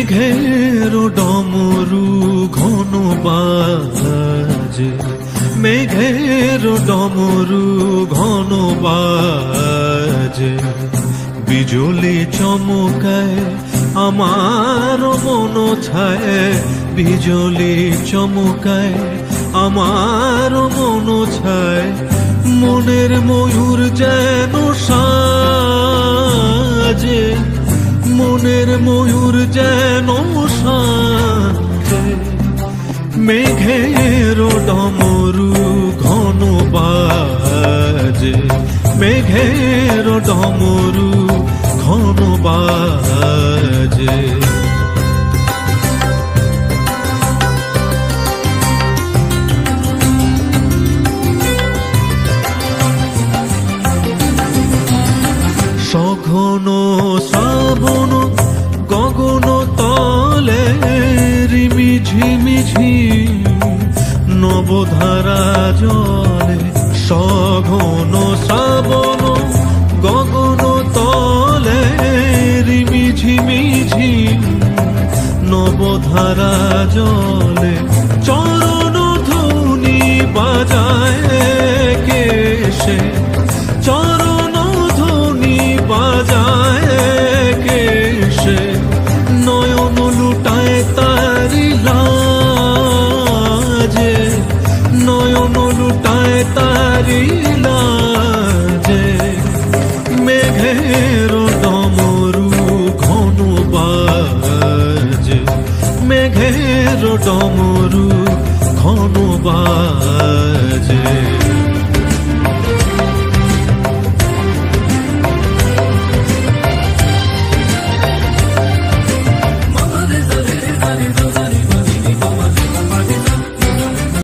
মেঘের ডমরু ঘন বাজে, মেঘের ডমরু ঘন বাজে, বিজলি চমকায় আমার মন ছায়, বিজলি চমকায় আমার মন ছায়, মনের ময়ূর যেন সাজে, মনের ময়ূর যেন সাজে, মেঘের ডমরু ঘন বাজে, মেঘের ডমরু ঘন বাজে। সঘন শ্রাবণ গগন তলে রিমি ঝিমিঝি নবধারা জলে, সঘন শ্রাবণ গগন তলে রিমি ঝিমিঝি নবধারা জলে, চরণ ধ্বনি বাজায় কেশে, চরণ ধ্বনি বাজায় কেশে, নয়ন লুটায় তারি লাজে, নয়ন লুটায় তারি লাজে, মেঘের ডমরু ঘন বাজে, মেঘের ডমরু ঘন বাজে।